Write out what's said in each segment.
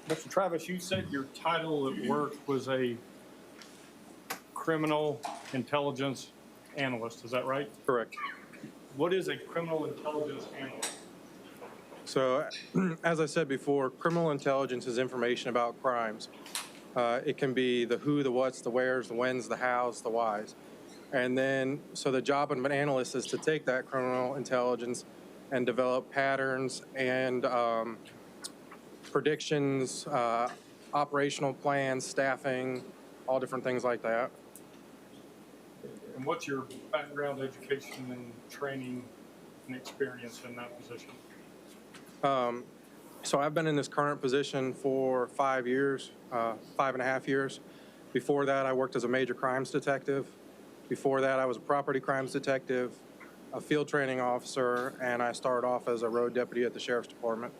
Mr. Travis, you said your title at work was a criminal intelligence analyst. Is that right? Correct. What is a criminal intelligence analyst? So, as I said before, criminal intelligence is information about crimes. It can be the who, the what's, the where's, the when's, the how's, the why's. And then, so the job of an analyst is to take that criminal intelligence and develop patterns and predictions, operational plans, staffing, all different things like that. And what's your background, education, and training and experience in that position? So I've been in this current position for 5 years, 5.5 years. Before that, I worked as a major crimes detective. Before that, I was a property crimes detective, a field training officer, and I started off as a road deputy at the Sheriff's Department.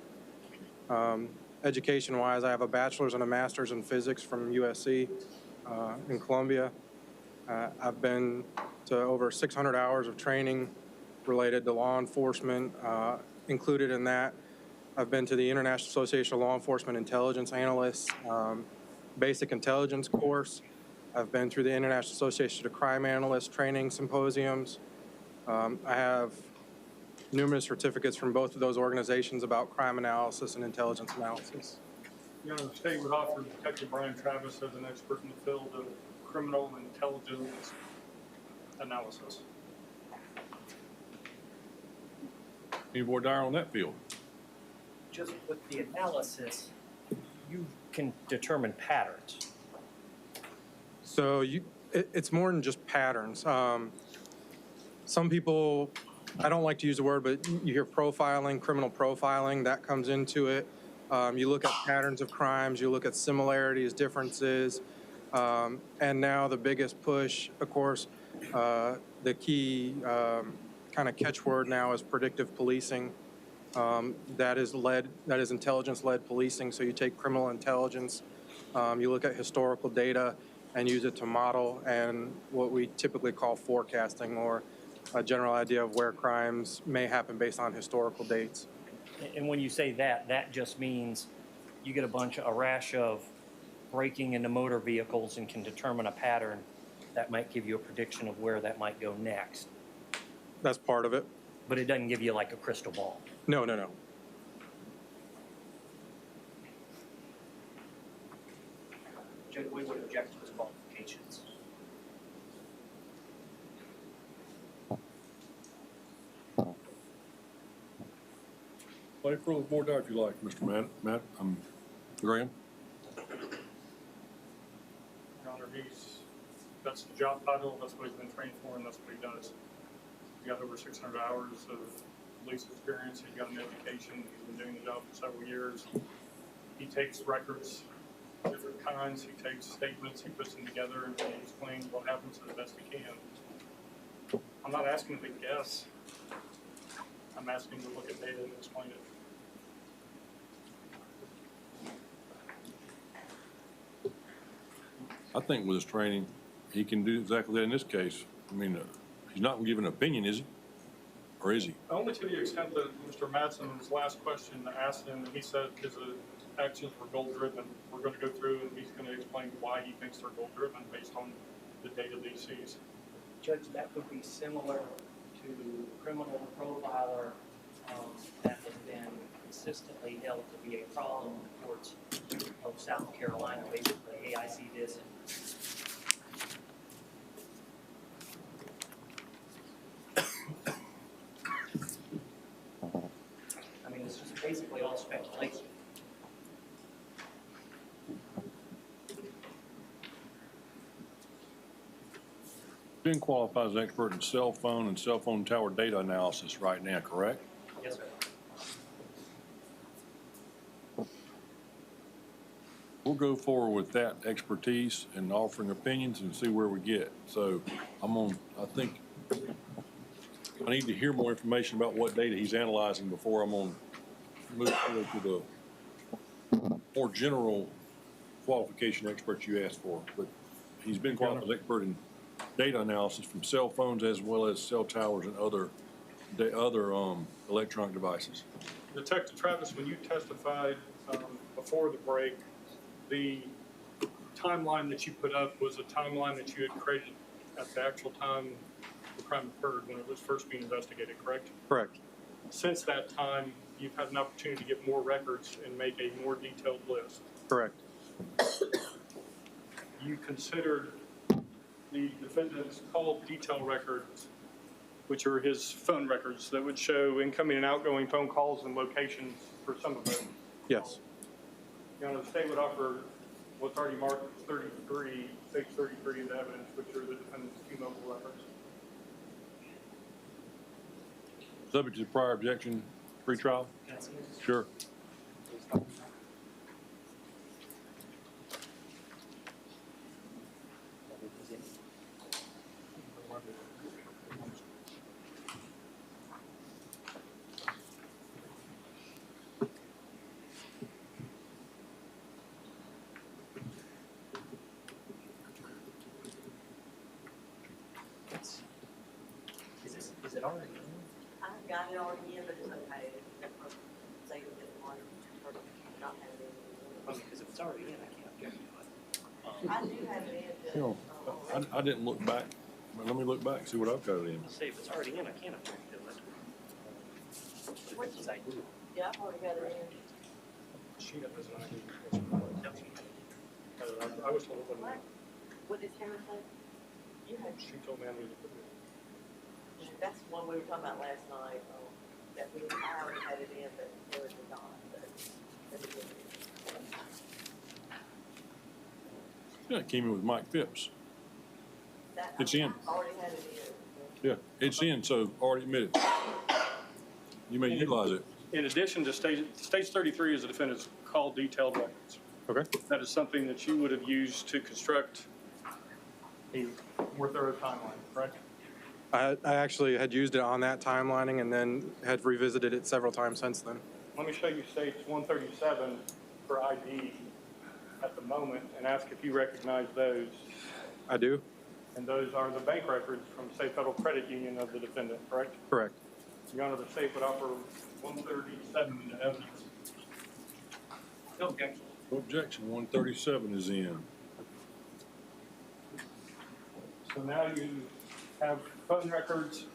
Education-wise, I have a bachelor's and a master's in physics from USC in Columbia. I've been to over 600 hours of training related to law enforcement. Included in that, I've been to the International Association of Law Enforcement Intelligence Analysts Basic Intelligence course. I've been through the International Association of Crime Analysts training symposiums. I have numerous certificates from both of those organizations about crime analysis and intelligence analysis. You know, the state would offer Detective Brian Travis as an expert in the field of criminal intelligence analysis. Any more dire on that field? Just with the analysis, you can determine patterns. So it's more than just patterns. Some people, I don't like to use the word, but you hear profiling, criminal profiling, that comes into it. You look at patterns of crimes, you look at similarities, differences, and now the biggest push, of course, the key kind of catchword now is predictive policing. That is intelligence-led policing. So you take criminal intelligence, you look at historical data and use it to model and what we typically call forecasting, or a general idea of where crimes may happen based on historical dates. And when you say that, that just means you get a rash of breaking into motor vehicles and can determine a pattern that might give you a prediction of where that might go next. That's part of it. But it doesn't give you like a crystal ball. No. Judge, we would object to his qualifications. Play for the board if you like, Mr. Graham. Your Honor, that's the job title, that's what he's been trained for, and that's what he does. He's got over 600 hours of police experience, he's got an education, he's been doing the job for several years. He takes records, different kinds, he takes statements, he puts them together, and he explains what happens as best he can. I'm not asking him to guess. I'm asking him to look at data and explain it. I think with his training, he can do exactly that in this case. I mean, he's not going to give an opinion, is he? Or is he? Only to the extent that Mr. Madsen, in his last question, asked him, and he said his actions were goal-driven. We're going to go through, and he's going to explain why he thinks they're goal-driven based on the data that he sees. Judge, that would be similar to criminal profiler that has been consistently held to be a problem in the courts of South Carolina. Basically, hey, I see this. I mean, it's just basically all speculation. Being qualified as an expert in cell phone and cell phone tower data analysis right now, correct? Yes, sir. We'll go forward with that expertise and offering opinions and see where we get. So I think I need to hear more information about what data he's analyzing before I'm going to move forward to the more general qualification experts you asked for. But he's been qualified as an expert in data analysis from cell phones as well as cell towers and other electronic devices. Detective Travis, when you testified before before the break, the timeline that you put up was a timeline that you had created at the actual time the crime occurred when it was first being investigated, correct? Correct. Since that time, you've had an opportunity to get more records and make a more detailed list. Correct. You considered the defendant's call detail records, which are his phone records that would show incoming and outgoing phone calls and locations for some of them. Yes. The state would offer what's already marked as 33, stage 33 in the evidence, which are the defendant's T-Mobile records. Subject to prior objection, pretrial? Can I see this? Sure. Is it already in? I've got it already in, but it's okay. Say you get one, or not have it in. Because if it's already in, I can't object to it. I do have it in. You know, I didn't look back, but let me look back and see what I've got it in. Let's see, if it's already in, I can't object to it. What Because I do. Yeah, I've already got it in. She doesn't I was told it wasn't. What? What did Karen say? You had, She told me I needed to put it that's the one we were talking about last night, that I already had it in, but there was not, but. Yeah, it came in with Mike Phipps. That- It's in. I already had it in. Yeah, it's in, so already admitted. You may utilize it. In addition to stage 33 is the defendant's call detailed records. Okay. That is something that you would have used to construct a more thorough timeline, correct? I actually had used it on that timelining and then had revisited it several times since then. Let me show you stage 137 for ID at the moment and ask if you recognize those. I do? And those are the bank records from, say, Federal Credit Union of the defendant, correct? Correct. Your Honor, the state would offer 137 in evidence. No objection. No objection, 137 is in. So now you have phone records,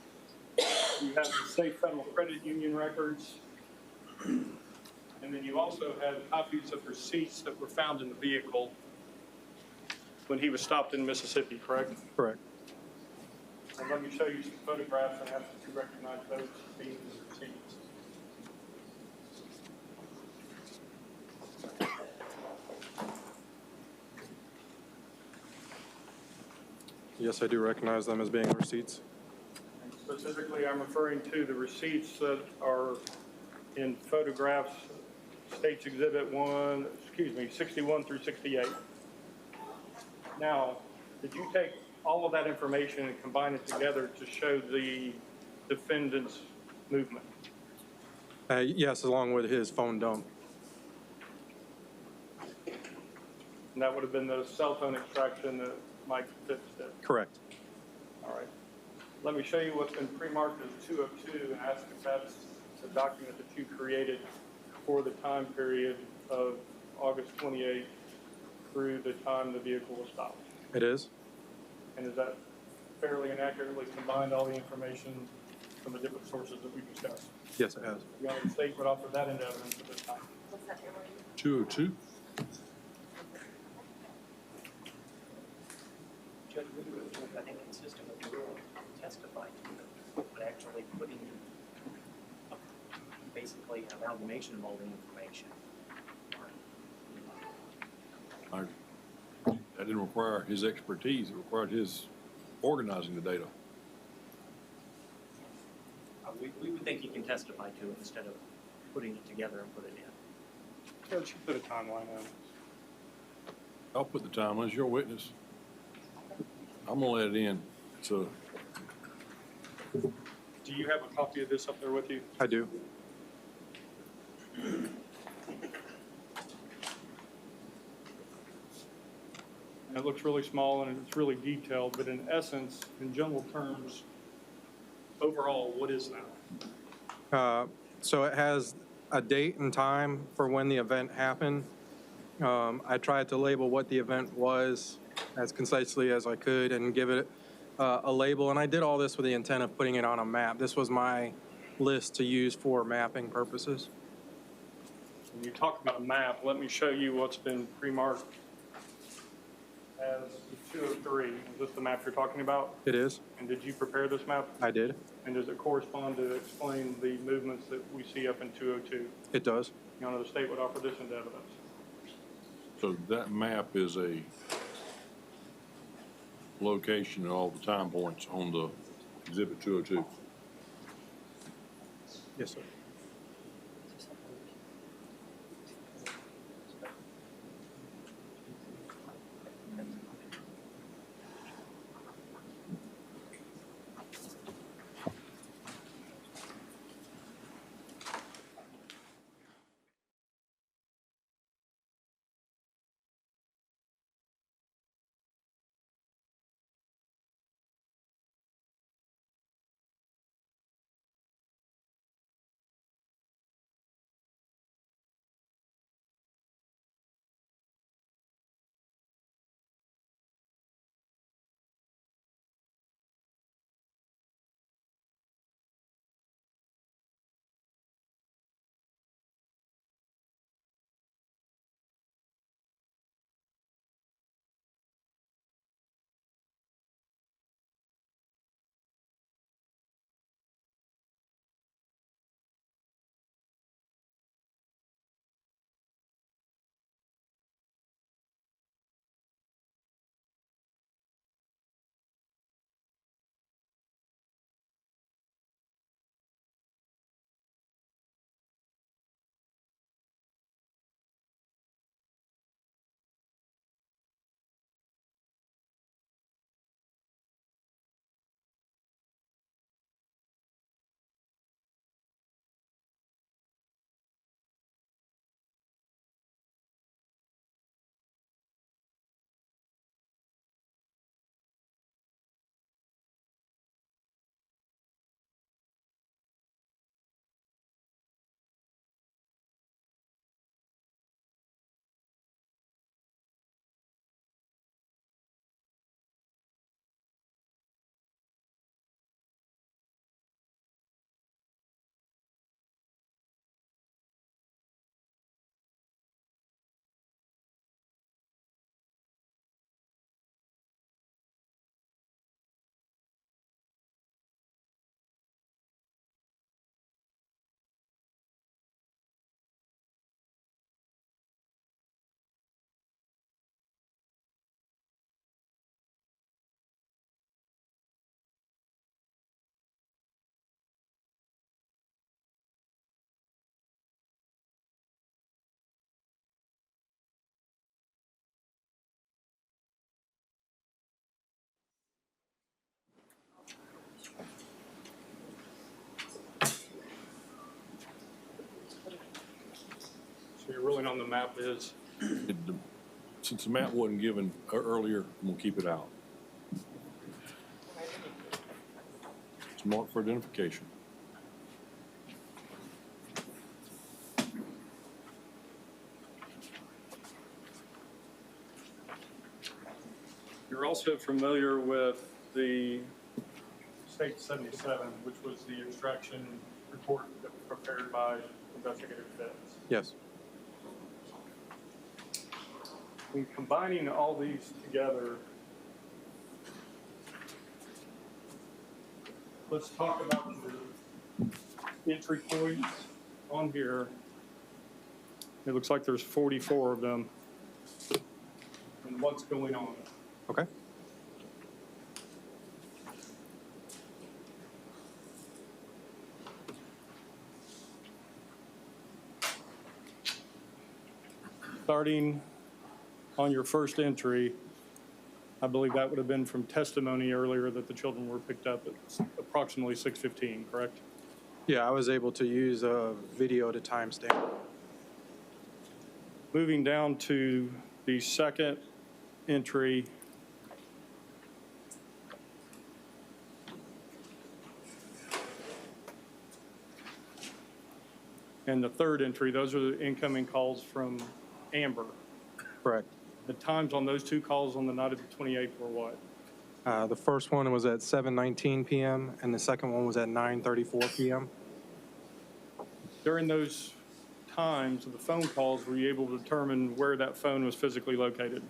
you have the state Federal Credit Union records, and then you also have copies of receipts that were found in the vehicle when he was stopped in Mississippi, correct? Correct. And let me show you some photographs and ask if you recognize those as being the receipts. Yes, I do recognize them as being receipts. And specifically, I'm referring to the receipts that are in photographs, States Exhibit 61 through 68. Now, did you take all of that information and combine it together to show the defendant's movement? Yes, along with his phone dump. And that would have been the cell phone extraction that Mike Phipps did. Correct. All right. Let me show you what's been pre-marked as 202 and ask if that's the document that you created for the time period of August 28th through the time the vehicle was stopped. It is? And is that fairly and accurately combined all the information from the different sources that we discussed? Yes, it has. The United States would offer that into evidence at this time. What's that, Emily? 202? Judge, we would, I think, consistent with your testifying to, but actually putting basically an amalgamation of all the information. That didn't require his expertise, it required his organizing the data. We would think you can testify to it instead of putting it together and put it in. Judge, you put a timeline on it. I'll put the timeline, as your witness. I'm gonna let it in, so. Do you have a copy of this up there with you? I do. It looks really small and it's really detailed, but in essence, in general terms, overall, what is that? So it has a date and time for when the event happened, I tried to label what the event was as concisely as I could and give it a label. And I did all this with the intent of putting it on a map. This was my list to use for mapping purposes. When you talk about a map, let me show you what's been pre-marked as 203. Is this the map you're talking about? It is. And did you prepare this map? I did. And does it correspond to explain the movements that we see up in 202? It does. Your Honor, the state would offer this into evidence. So that map is a location and all the time points on the exhibit 202. Yes, sir. So your ruling on the map is? Since the map wasn't given earlier, I'm gonna keep it out. It's marked for identification. You're also familiar with the State 77, which was the extraction report that was prepared by investigative feds. Yes. When combining all these together, let's talk about the entry points on here. It looks like there's 44 of them. And what's going on? Okay. Starting on your first entry, I believe that would have been from testimony earlier that the children were picked up at approximately 6:15, correct? Yeah, I was able to use a video to timestamp. Moving down to the second entry, and the third entry, those are the incoming calls from Amber. Correct. The times on those two calls on the night of the 28th were what? The first one was at 7:19 p.m. and the second one was at 9:34 p.m. During those times of the phone calls, were you able to determine where that phone was physically located?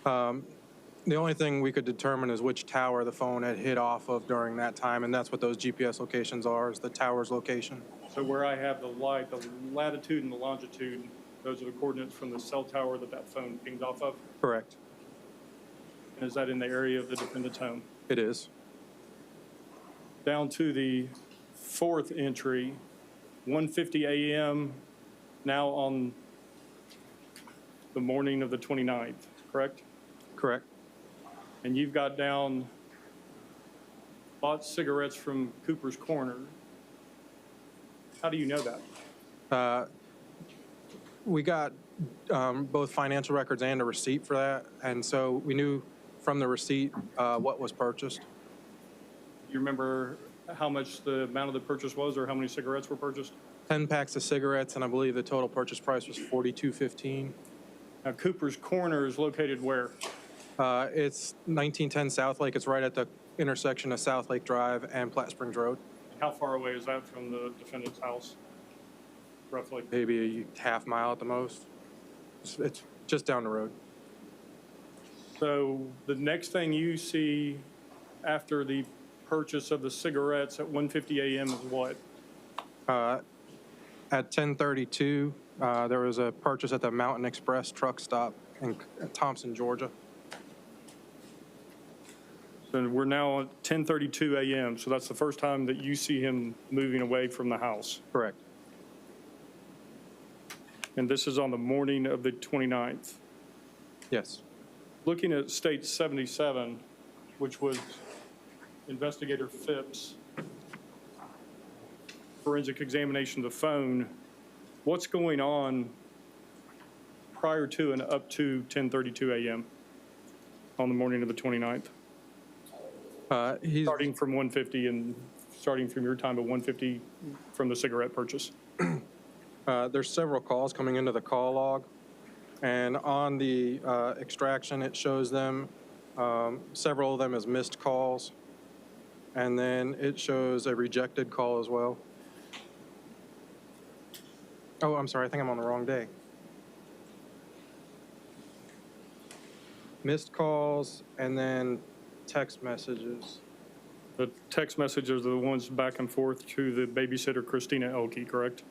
The only thing we could determine is which tower the phone had hit off of during that time, and that's what those GPS locations are, is the tower's location. So where I have the light, the latitude and the longitude, those are the coordinates from the cell tower that that phone pinged off of? Correct. And is that in the area of the defendant's home? It is. Down to the fourth entry, 1:50 a.m., now on the morning of the 29th, correct? Correct. And you've got down, bought cigarettes from Cooper's Corner. How do you know that? We got both financial records and a receipt for that, and so we knew from the receipt what was purchased. You remember how much the amount of the purchase was, or how many cigarettes were purchased? 10 packs of cigarettes, and I believe the total purchase price was $42.15. Now, Cooper's Corner is located where? It's 1910 South Lake. It's right at the intersection of South Lake Drive and Platte Springs Road. How far away is that from the defendant's house, roughly? Maybe a half mile at the most. It's just down the road. So the next thing you see after the purchase of the cigarettes at 1:50 a.m. is what? At 10:32, there was a purchase at the Mountain Express truck stop in Thompson, Georgia. So we're now at 10:32 a.m., so that's the first time that you see him moving away from the house. Correct. And this is on the morning of the 29th. Yes. Looking at State 77, which was Investigator Phipps' forensic examination of the phone, what's going on prior to and up to 10:32 a.m. on the morning of the 29th? Starting from 1:50 and starting from your time at 1:50 from the cigarette purchase. There's several calls coming into the call log, and on the extraction, it shows them, several of them as missed calls, and then it shows a rejected call as well. Oh, I'm sorry, I think I'm on the wrong day. Missed calls, and then text messages. The text messages are the ones back and forth to the babysitter Christina Elke, correct?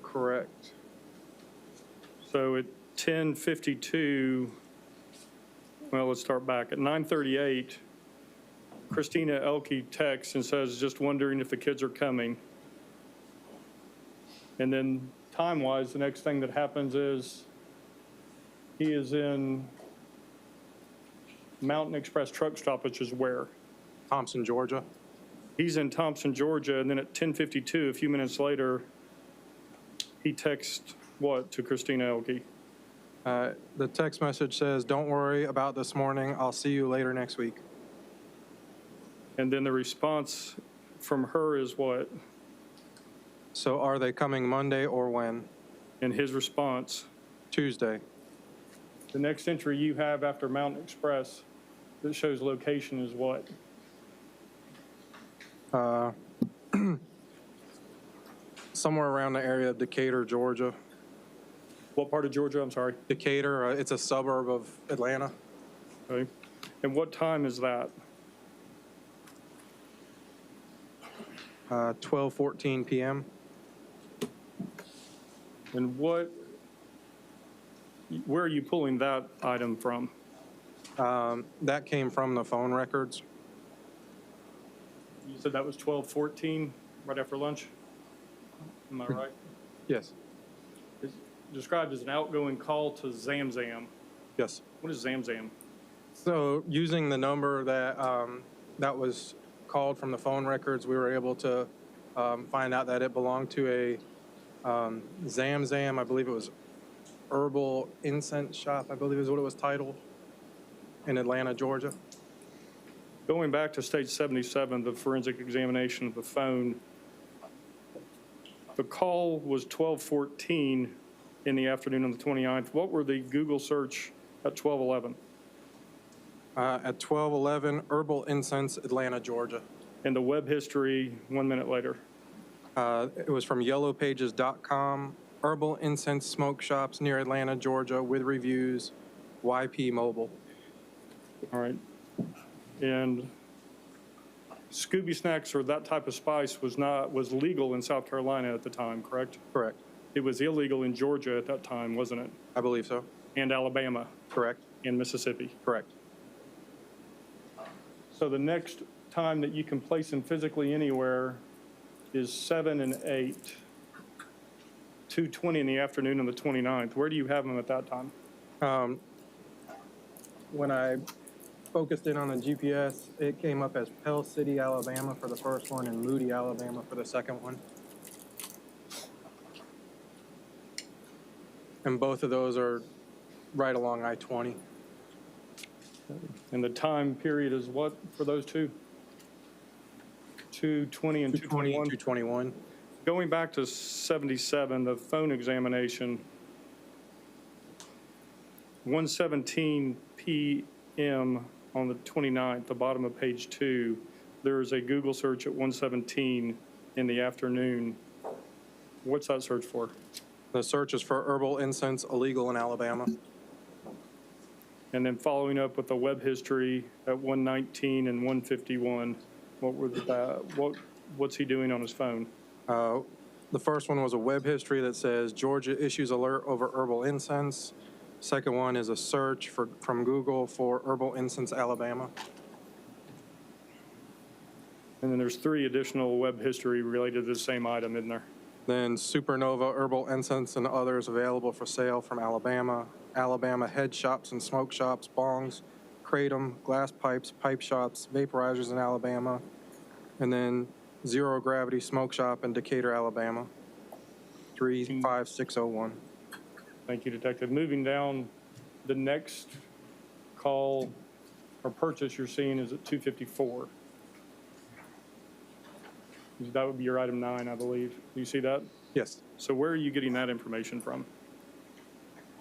Correct. So at 10:52, well, let's start back. At 9:38, Christina Elke texts and says, just wondering if the kids are coming. And then time-wise, the next thing that happens is he is in Mountain Express truck stop, which is where? Thompson, Georgia. He's in Thompson, Georgia, and then at 10:52, a few minutes later, he texts what to Christina Elke? The text message says, "Don't worry about this morning. I'll see you later next week." And then the response from her is what? So are they coming Monday or when? And his response? Tuesday. The next entry you have after Mountain Express that shows location is what? Somewhere around the area of Decatur, Georgia. What part of Georgia? I'm sorry. Decatur, it's a suburb of Atlanta. Okay. And what time is that? 12:14 p.m. And where are you pulling that item from? That came from the phone records. You said that was 12:14, right after lunch? Am I right? Yes. It's described as an outgoing call to Zamzam. Yes. What is Zamzam? So using the number that that was called from the phone records, we were able to find out that it belonged to a Zamzam, I believe it was Herbal Incense Shop, I believe is what it was titled, in Atlanta, Georgia. Going back to State 77, the forensic examination of the phone, the call was 12:14, in the afternoon on the 29th. What were the Google search at 12:11? At 12:11, herbal incense, Atlanta, Georgia. And the web history 1 minute later? It was from yellowpages.com, herbal incense smoke shops near Atlanta, Georgia, with reviews, YP Mobile. All right. And Scooby Snacks or that type of spice was legal in South Carolina at the time, correct? Correct. It was illegal in Georgia at that time, wasn't it? I believe so. And Alabama Correct. and Mississippi. Correct. So the next time that you can place them physically anywhere is 7 and 8, 2:20 in the afternoon on the 29th. Where do you have them at that time? When I focused in on the GPS, it came up as Pell City, Alabama for the first one and Moody, Alabama for the second one. And both of those are right along I-20. And the time period is what for those two? 2:20 and 220 and 2:21? 221. Going back to 77, the phone examination, 1:17 p.m. on the 29th, the bottom of page 2, there is a Google search at 1:17 in the afternoon. What's that search for? The search is for herbal incense, illegal in Alabama. And then following up with the web history at 1:19 and 1:51, what's he doing on his phone? The first one was a web history that says Georgia issues alert over herbal incense. Second one is a search from Google for herbal incense, Alabama. And then there's 3 additional web history related to the same item in there. Then Supernova, herbal incense, and others available for sale from Alabama. Alabama head shops and smoke shops, bongs, kratom, glass pipes, pipe shops, vaporizers in Alabama. And then Zero Gravity Smoke Shop in Decatur, Alabama. 35601. Thank you, Detective. Moving down, the next call or purchase you're seeing is at 2:54. That would be your item 9, I believe. Do you see that? Yes. So where are you getting that information from?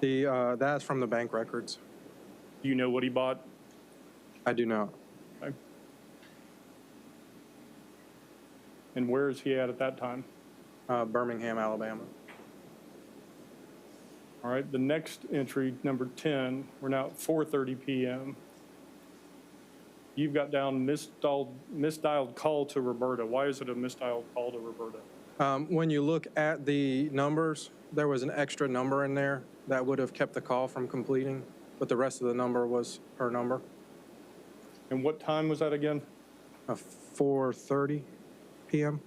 That's from the bank records. Do you know what he bought? I do not. Okay. And where is he at that time? Birmingham, Alabama. All right, the next entry, number 10, we're now at 4:30 p.m. You've got down misdialed call to Roberta. Why is it a misdialed call to Roberta? When you look at the numbers, there was an extra number in there that would have kept the call from completing, but the rest of the number was her number. And what time was that again? 4:30 p.m.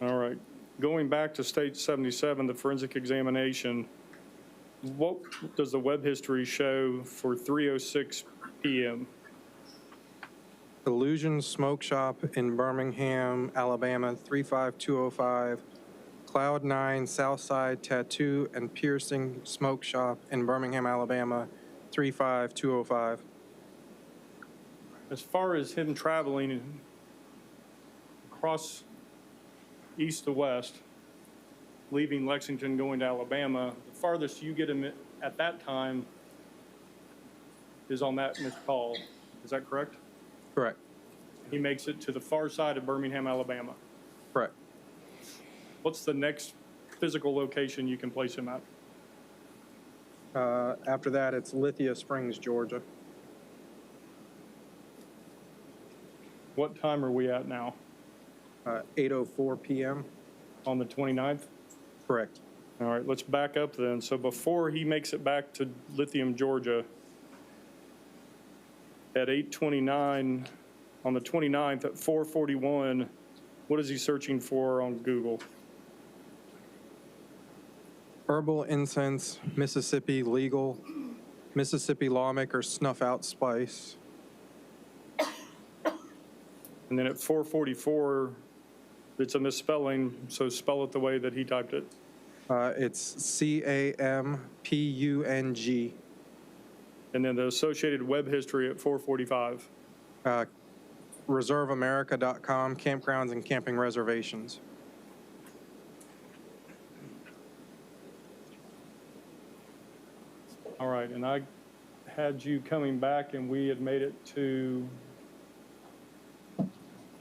All right. Going back to State 77, the forensic examination, what does the web history show for 3:06 p.m.? Illusion Smoke Shop in Birmingham, Alabama, 35205. Cloud9 Southside Tattoo and Piercing Smoke Shop in Birmingham, Alabama, 35205. As far as him traveling across east to west, leaving Lexington, going to Alabama, the farthest you get him at that time is on that missed call. Is that correct? Correct. He makes it to the far side of Birmingham, Alabama. Correct. What's the next physical location you can place him at? After that, it's Lithia Springs, Georgia. What time are we at now? 8:04 p.m. On the 29th? Correct. All right, let's back up then. So before he makes it back to Lithium, Georgia, at 8:29 on the 29th at 4:41, what is he searching for on Google? Herbal incense, Mississippi legal. Mississippi lawmakers snuff out spice. And then at 4:44, it's a misspelling, so spell it the way that he typed it. It's CAMPUNG. And then the associated web history at 4:45. ReserveAmerica.com, campgrounds and camping reservations. All right, and I had you coming back, and we had made it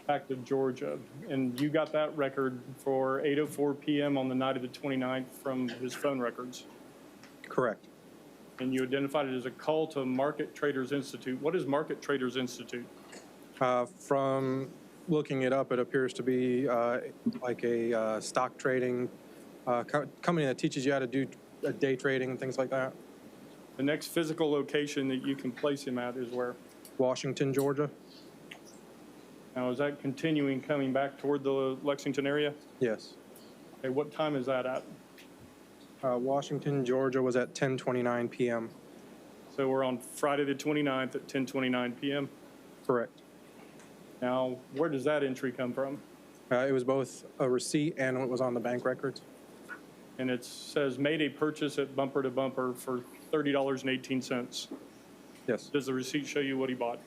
back to Georgia. And you got that record for 8:04 p.m. on the night of the 29th from his phone records. Correct. And you identified it as a call to Market Traders Institute. What is Market Traders Institute? From looking it up, it appears to be like a stock trading company that teaches you how to do day trading and things like that. The next physical location that you can place him at is where? Washington, Georgia? Now, is that continuing coming back toward the Lexington area? Yes. Okay, what time is that at? Washington, Georgia was at 10:29 p.m. So we're on Friday the 29th at 10:29 p.m. Correct. Now, where does that entry come from? It was both a receipt and it was on the bank records. And it says, made a purchase at Bumper to Bumper for $30.18. Yes. Does the receipt show you what he bought?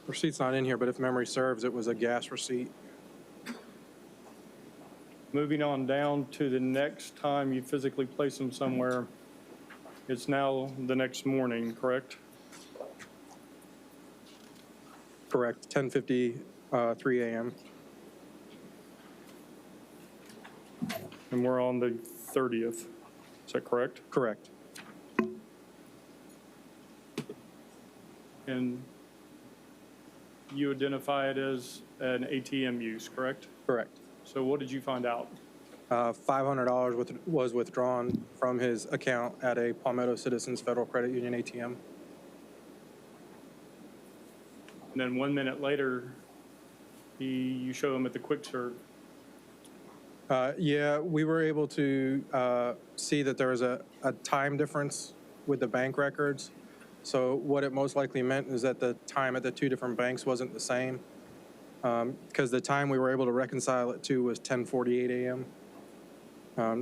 Receipt's not in here, but if memory serves, it was a gas receipt. Moving on down to the next time you physically place him somewhere, it's now the next morning, correct? Correct. 10:53 a.m. And we're on the 30th. Is that correct? Correct. And you identify it as an ATM use, correct? Correct. So what did you find out? $500 was withdrawn from his account at a Palmetto Citizens Federal Credit Union ATM. And then 1 minute later, you show him at the quick serve. Yeah, we were able to see that there was a time difference with the bank records. So what it most likely meant is that the time at the two different banks wasn't the same, because the time we were able to reconcile it to was 10:48 a.m.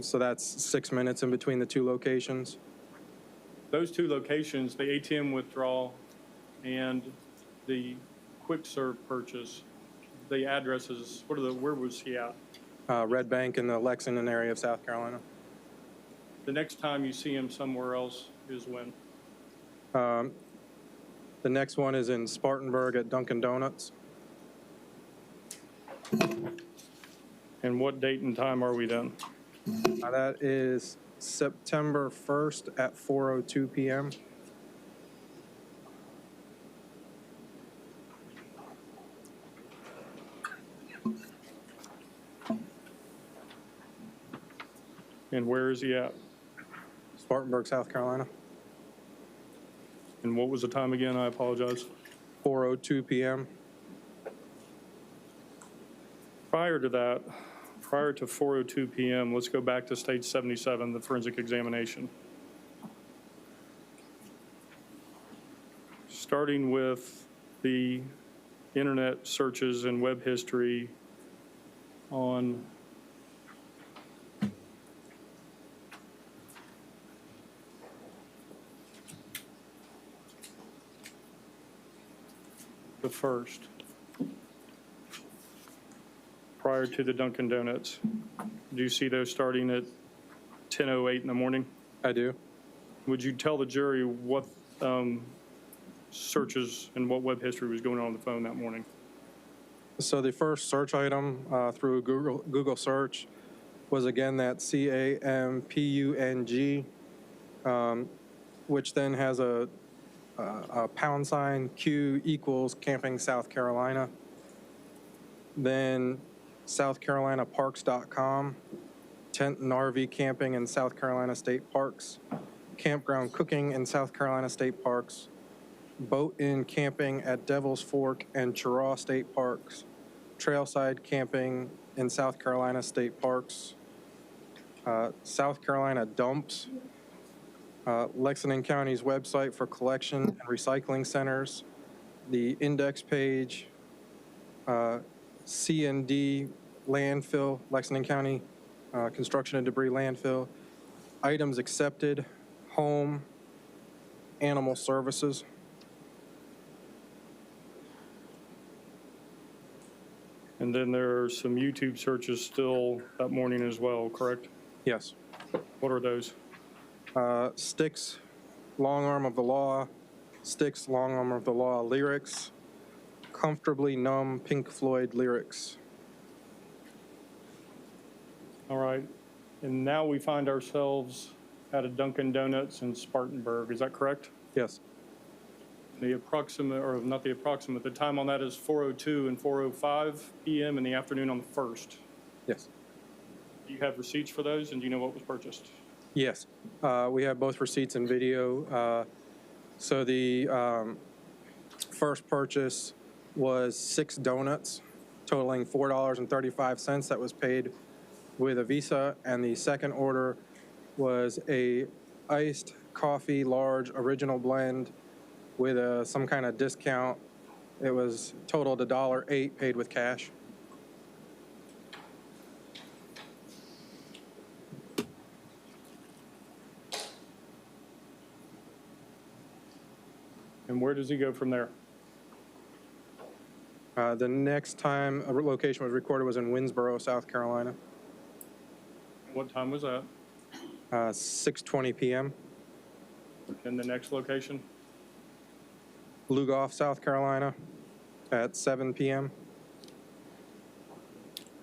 So that's 6 minutes in between the two locations. Those two locations, the ATM withdrawal and the quick serve purchase, the addresses, where was he at? Red Bank in the Lexington area of South Carolina. The next time you see him somewhere else is when? The next one is in Spartanburg at Dunkin' Donuts. And what date and time are we then? That is September 1st at 4:02 p.m. And where is he at? Spartanburg, South Carolina. And what was the time again? I apologize. 4:02 p.m. Prior to that, prior to 4:02 p.m., let's go back to stage 77, the forensic examination. Starting with the internet searches and web history on the first, prior to the Dunkin' Donuts. Do you see those starting at 10:08 in the morning? I do. Would you tell the jury what searches and what web history was going on the phone that morning? So the first search item through Google search was again that CAMPUNG, which then has a $Q equals Camping South Carolina. Then SouthCarolinaParks.com, tent and RV camping in South Carolina state parks, campground cooking in South Carolina state parks, boat in camping at Devil's Fork and Cheraw state parks, trailside camping in South Carolina state parks, South Carolina dumps, Lexington County's website for collection and recycling centers, the index page, C&D landfill, Lexington County construction and debris landfill, items accepted, home, animal services. And then there are some YouTube searches still that morning as well, correct? Yes. What are those? Styx, Long Arm of the Law, Styx, Long Arm of the Law lyrics, Comfortably Numb, Pink Floyd lyrics. All right. And now we find ourselves at a Dunkin' Donuts in Spartanburg. Is that correct? Yes. The approximate, or not the approximate, the time on that is 4:02 and 4:05 p.m. in the afternoon on the 1st. Yes. Do you have receipts for those, and do you know what was purchased? Yes. We have both receipts and video. So the first purchase was 6 donuts totaling $4.35 that was paid with a Visa, and the second order was a iced coffee large original blend with some kind of discount. It was totaled $1.08 paid with cash. And where does he go from there? The next time a location was recorded was in Winsboro, South Carolina, What time was that? 6:20 p.m. And the next location? Lugoff, South Carolina, at 7 p.m.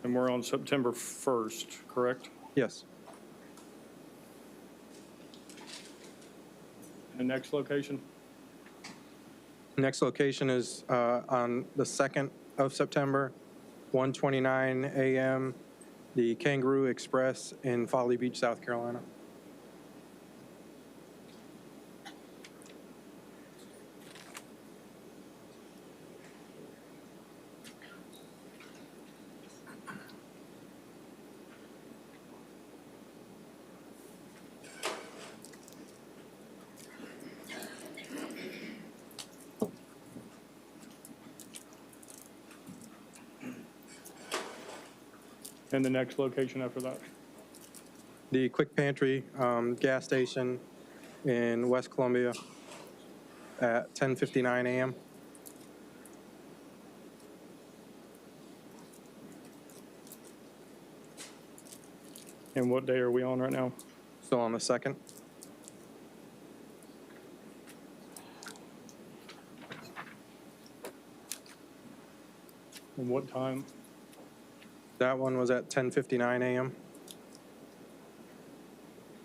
And we're on September 1st, correct? Yes. And the next location? Next location is on the 2nd of September, 1:29 a.m., the Kangaroo Express in Folly Beach, South Carolina. And the next location after that? The Quick Pantry gas station in West Columbia at 10:59 a.m. And what day are we on right now? Still on the 2nd. And what time? That one was at 10:59 a.m.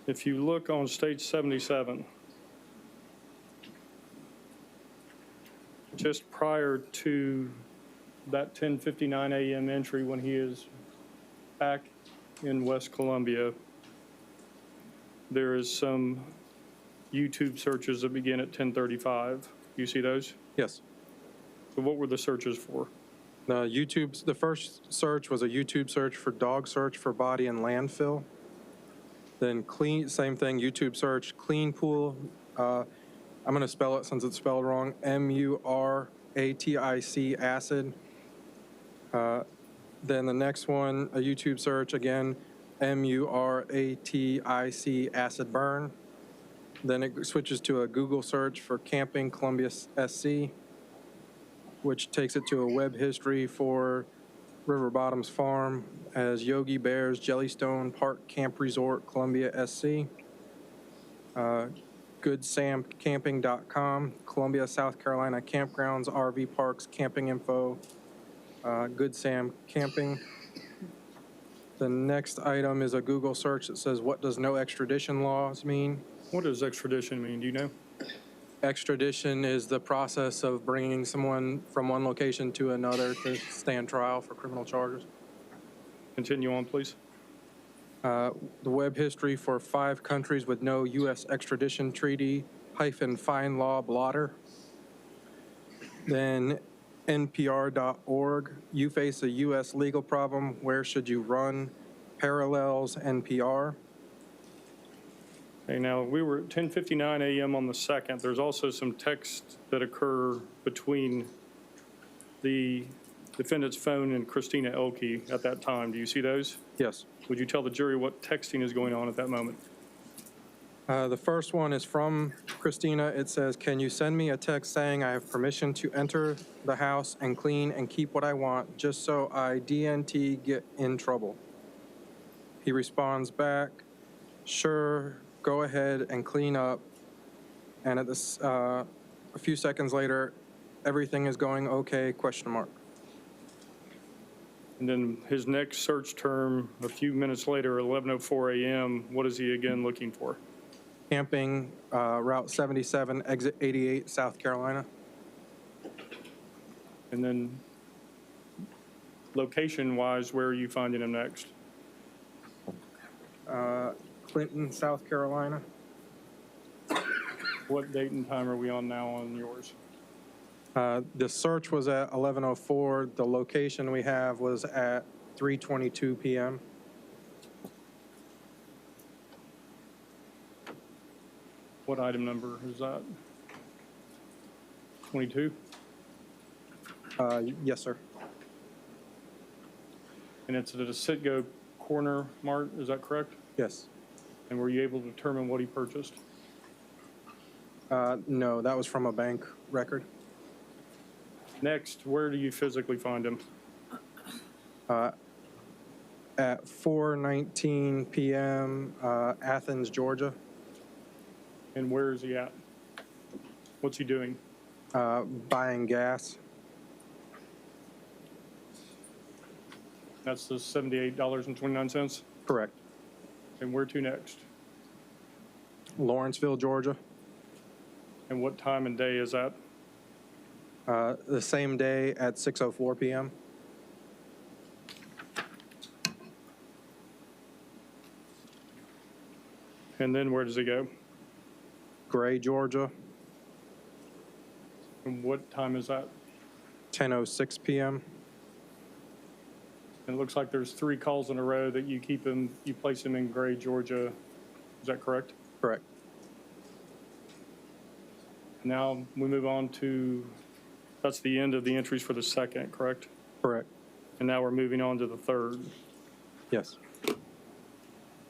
If you look on stage 77, just prior to that 10:59 a.m. entry when he is back in West Columbia, there is some YouTube searches that begin at 10:35. You see those? Yes. So what were the searches for? The first search was a YouTube search for dog search for body in landfill. Then same thing, YouTube search, clean pool. I'm going to spell it since it's spelled wrong, MURATIC acid. Then the next one, a YouTube search again, MURATIC acid burn. Then it switches to a Google search for camping Columbia SC, which takes it to a web history for River Bottoms Farm as Yogi Bear's Jellystone Park Camp Resort, Columbia SC. GoodSamCamping.com, Columbia, South Carolina Campgrounds, RV Parks, Camping Info, Good Sam Camping. The next item is a Google search that says, what does no extradition laws mean? What does extradition mean? Do you know? Extradition is the process of bringing someone from one location to another to stand trial for criminal charges. Continue on, please. The web history for 5 countries with no U.S. extradition treaty -fine law blotter. Then NPR.org. You face a U.S. legal problem. Where should you run? Parallels NPR. Okay, now we were at 10:59 a.m. on the 2nd. There's also some texts that occur between the defendant's phone and Christina Elke at that time. Do you see those? Yes. Would you tell the jury what texting is going on at that moment? The first one is from Christina. It says, "Can you send me a text saying I have permission to enter the house and clean and keep what I want, just so I DNT get in trouble?" He responds back, "Sure, go ahead and clean up." And at this, a few seconds later, "Everything is going okay, question mark." And then his next search term, a few minutes later, 11:04 a.m., what is he again looking for? Camping, Route 77, exit 88, South Carolina. And then location-wise, where are you finding him next? Clinton, South Carolina. What date and time are we on now on yours? The search was at 11:04. The location we have was at 3:22 p.m. What item number is that? 22? Yes, sir. And it's at a Citgo Corner Mart, is that correct? Yes. And were you able to determine what he purchased? No, that was from a bank record. Next, where do you physically find him? At 4:19 p.m., Athens, Georgia. And where is he at? What's he doing? Buying gas. That's the $78.29? Correct. And where to next? Lawrenceville, Georgia. And what time and day is that? The same day at 6:04 p.m. And then where does he go? Gray, Georgia. And what time is that? 10:06 p.m. And it looks like there's 3 calls in a row that you place him in Gray, Georgia. Is that correct? Correct. Now we move on to, that's the end of the entries for the second, correct? Correct. And now we're moving on to the third. Yes.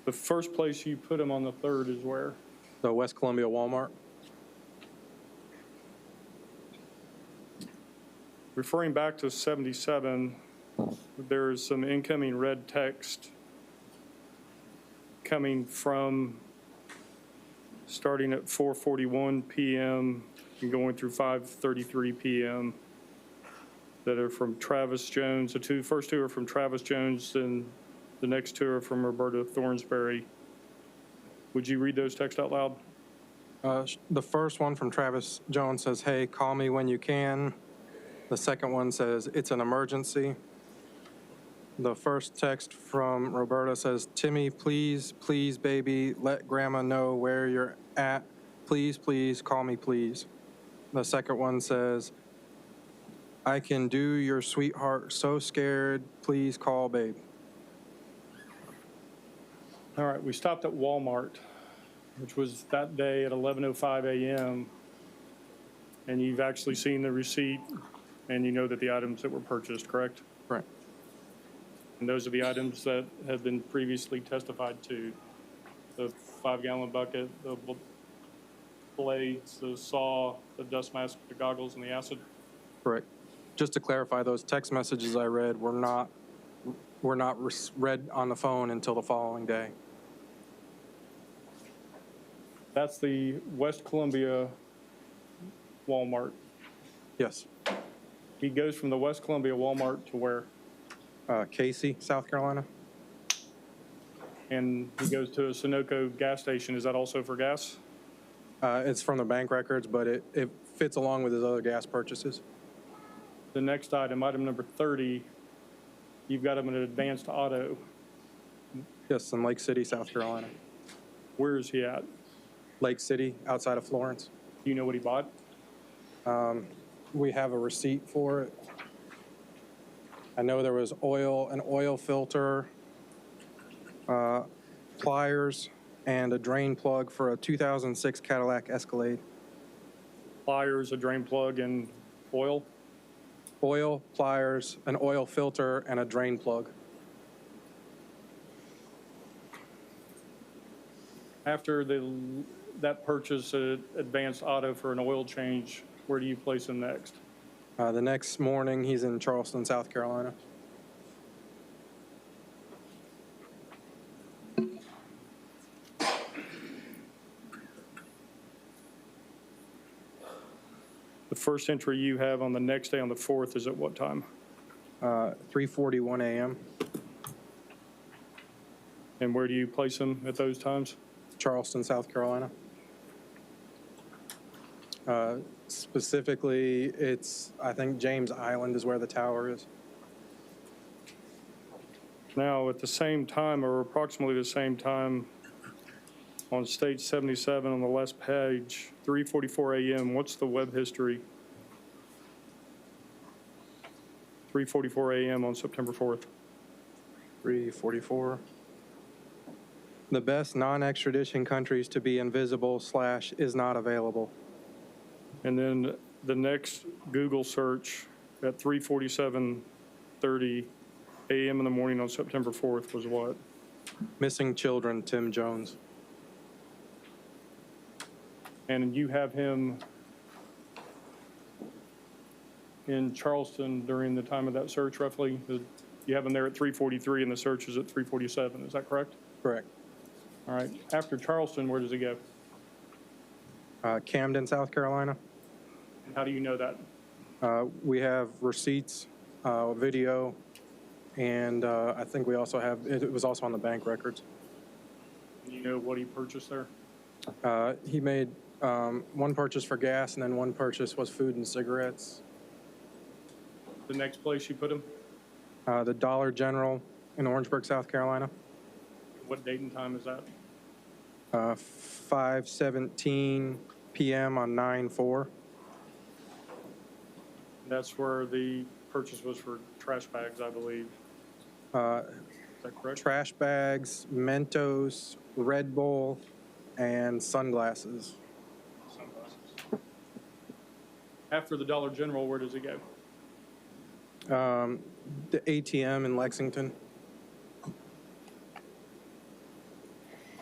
The first place you put him on the third is where? The West Columbia Walmart. Referring back to 77, there is some incoming red text coming from starting at 4:41 p.m. and going through 5:33 p.m. that are from Travis Jones. The first two are from Travis Jones, and the next two are from Roberta Thornsberry. Would you read those texts out loud? The first one from Travis Jones says, "Hey, call me when you can." The second one says, "It's an emergency." The first text from Roberta says, "Timmy, please, please, baby, let grandma know where you're at. Please, please, call me, please." The second one says, "I can do your sweetheart, so scared, please call babe." All right, we stopped at Walmart, which was that day at 11:05 a.m. And you've actually seen the receipt, and you know that the items that were purchased, correct? Right. And those are the items that have been previously testified to. The 5-gallon bucket, the blades, the saw, the dust mask, the goggles, and the acid. Correct. Just to clarify, those text messages I read were not read on the phone until the following day. That's the West Columbia Walmart. Yes. He goes from the West Columbia Walmart to where? Casey, South Carolina. And he goes to a Sunoco gas station. Is that also for gas? It's from the bank records, but it fits along with his other gas purchases. The next item, item number 30, you've got him in an advanced auto. Yes, in Lake City, South Carolina. Where is he at? Lake City, outside of Florence. Do you know what he bought? We have a receipt for it. I know there was oil, an oil filter, pliers, and a drain plug for a 2006 Cadillac Escalade. Pliers, a drain plug, and oil? Oil, pliers, an oil filter, and a drain plug. After that purchase at Advanced Auto for an oil change, where do you place him next? The next morning, he's in Charleston, South Carolina. The first entry you have on the next day on the 4th is at what time? 3:41 a.m. And where do you place him at those times? Charleston, South Carolina. Specifically, it's, I think James Island is where the tower is. Now, at the same time, or approximately the same time, on stage 77 on the last page, 3:44 a.m., what's the web history? 3:44 a.m. on September 4th. 3:44. The best non-extradition countries to be invisible / is not available. And then the next Google search at 3:47:30 a.m. in the morning on September 4th was what? Missing children, Tim Jones. And you have him in Charleston during the time of that search, roughly? You have him there at 3:43 and the search is at 3:47, is that correct? Correct. All right. After Charleston, where does he go? Camden, South Carolina. And how do you know that? We have receipts, video, and I think we also have, it was also on the bank records. Do you know what he purchased there? He made one purchase for gas, and then one purchase was food and cigarettes. The next place you put him? The Dollar General in Orangeburg, South Carolina. What date and time is that? 5:17 p.m. on 9/4. That's where the purchase was for trash bags, I believe. Is that correct? Trash bags, Mentos, Red Bull, and sunglasses. Sunglasses. After the Dollar General, where does it go? The ATM in Lexington.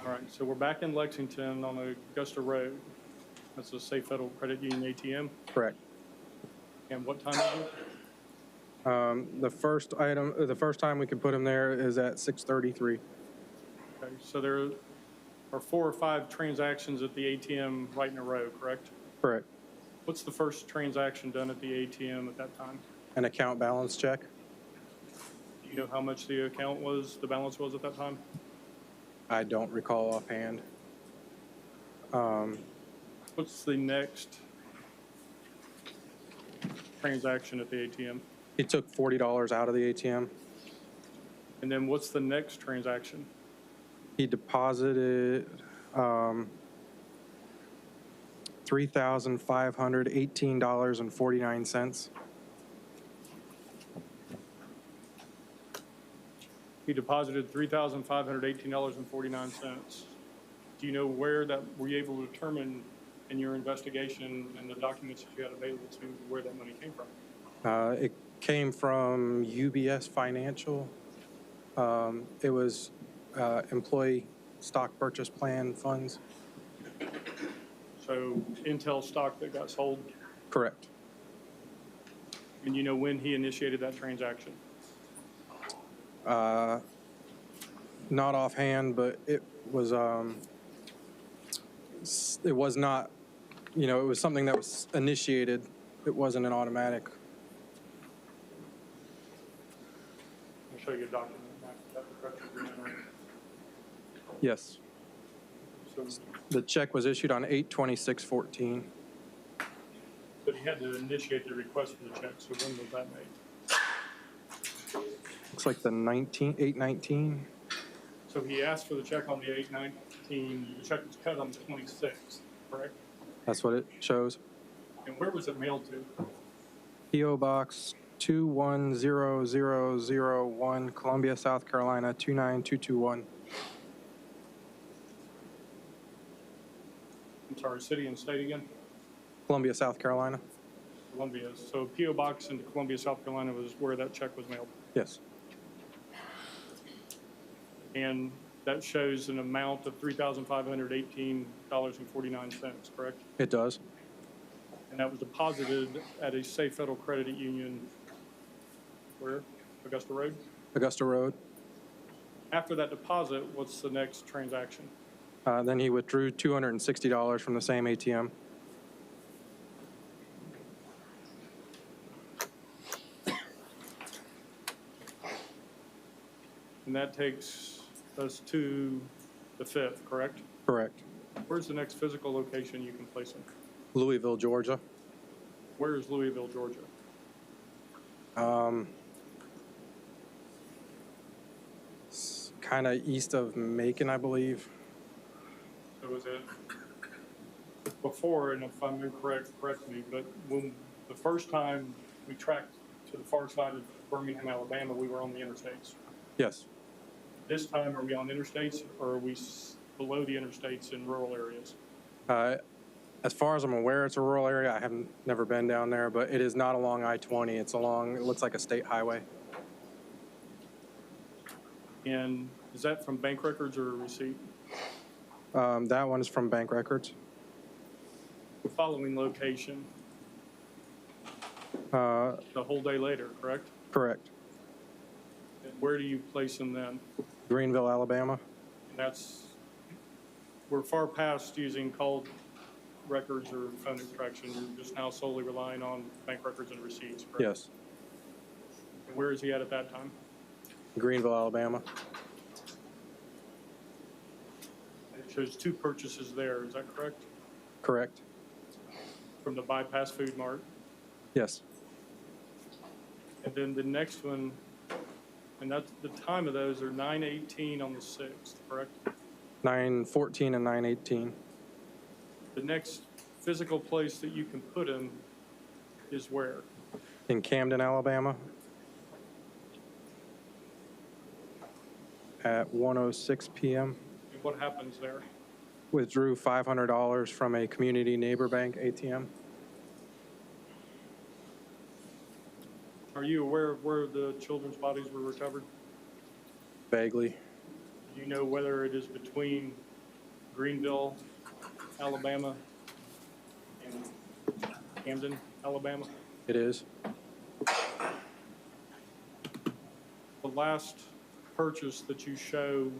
All right, so we're back in Lexington on Augusta Road. That's a Safe Federal Credit Union ATM. Correct. And what time is it? The first time we could put him there is at 6:33. Okay, so there are 4 or 5 transactions at the ATM right in a row, correct? Correct. What's the first transaction done at the ATM at that time? An account balance check. Do you know how much the balance was at that time? I don't recall offhand. What's the next transaction at the ATM? He took $40 out of the ATM. And then what's the next transaction? He deposited $3,518.49. He deposited $3,518.49. Do you know where that, were you able to determine in your investigation and the documents that you had available to where that money came from? It came from UBS Financial. It was employee stock purchase plan funds. So Intel stock that got sold, Correct. and you know when he initiated that transaction? Not offhand, but it was not, it was something that was initiated. It wasn't an automatic. I'll show you a document. That's the correct agreement, right? Yes. So, The check was issued on 8/26/14. but he had to initiate the request for the check, so when was that made? Looks like the 8/19. So he asked for the check on the 8/19, the check was cut on the 26th, correct? That's what it shows. And where was it mailed to? P.O. Box 21001, Columbia, South Carolina 29221. I'm sorry, city and state again? Columbia, South Carolina. Columbia. So P.O. Box into Columbia, South Carolina was where that check was mailed. Yes. And that shows an amount of $3,518.49, correct? It does. And that was deposited at a Safe Federal Credit Union, where? Augusta Road? Augusta Road. After that deposit, what's the next transaction? Then he withdrew $260 from the same ATM. And that takes us to the 5th, correct? Correct. Where's the next physical location you can place him? Louisville, Georgia. Where is Louisville, Georgia? Kind of east of Macon, I believe. So was it before, and if I'm incorrect, correct me, but when the first time we tracked to the far side of Birmingham, Alabama, we were on the interstates. Yes. This time, are we on interstates, or are we below the interstates in rural areas? As far as I'm aware, it's a rural area. I haven't never been down there, but it is not along I-20. It's along, it looks like a state highway. And is that from bank records or a receipt? That one is from bank records. The following location, Uh, the whole day later, correct? correct. And where do you place him then? Greenville, Alabama. And that's, we're far past using called records or phone extraction. You're just now solely relying on bank records and receipts, correct? Yes. And where is he at that time? Greenville, Alabama. It shows 2 purchases there, is that correct? Correct. From the Bypass Food Mart. Yes. And then the next one, and that's, the time of those are 9:18 on the 6th, correct? 9/14 and 9/18. The next physical place that you can put him is where? In Camden, Alabama. At 1:06 p.m. And what happens there? Withdrew $500 from a community neighbor bank ATM. Are you aware of where the children's bodies were recovered? Vaguely. Do you know whether it is between Greenville, Alabama, and Camden, Alabama? It is. The last purchase that you show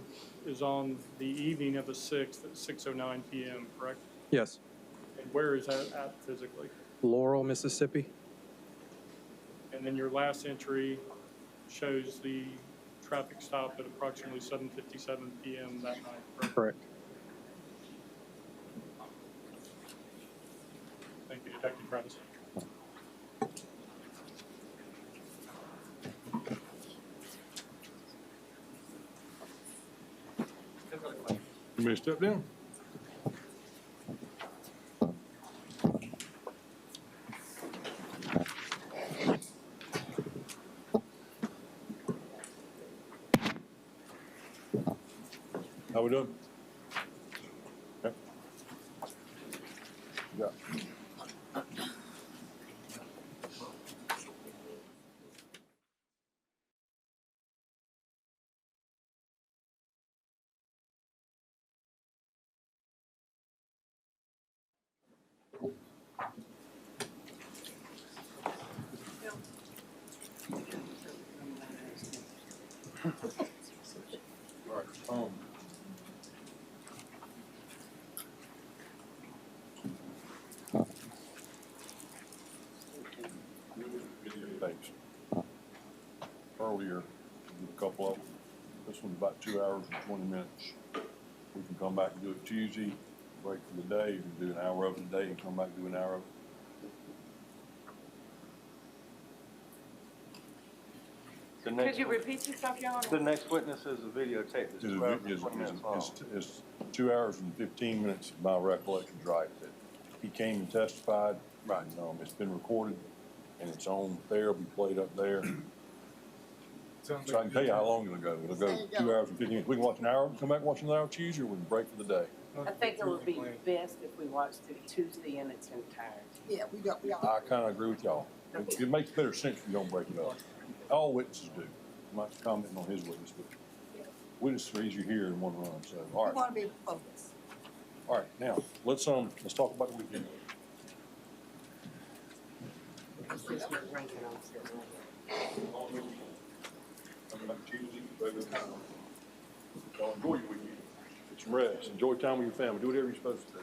is on the evening of the 6th at 6:09 p.m., correct? Yes. And where is that at physically? Laurel, Mississippi. And then your last entry shows the traffic stop at approximately 7:57 p.m. that night, correct? Correct. Thank you, Detective Travis. You may step down. How we doing? Okay. Yeah. All right. Thanks. Earlier, a couple of them. This one's about 2 hours and 20 minutes. We can come back and do it Tuesday, break for the day. You can do an hour of it today and come back and do an hour of it. Could you repeat yourself, Your Honor? The next witness is a videotape that's 12 to 20 minutes long. It's 2 hours and 15 minutes, if my recollection's right, that he came and testified. Right. It's been recorded, and it's on there, it'll be played up there. So I can tell you how long it'll go. It'll go 2 hours and 15 minutes. We can watch an hour, come back and watch another hour Tuesday, or we can break for the day. I think it would be best if we watched it Tuesday in its entirety. Yeah, we all. I kind of agree with y'all. It makes better sense if you don't break it up. All witnesses do. I'm not commenting on his witness, but We just raise you here in one run, so, all We right. want to be focused. All right, now, let's talk about the weekend. Since we're ranking on certain ones. Coming back Tuesday, regular time. Y'all enjoy your weekend. Get some rest. Enjoy time with your family. Do whatever you're supposed to do.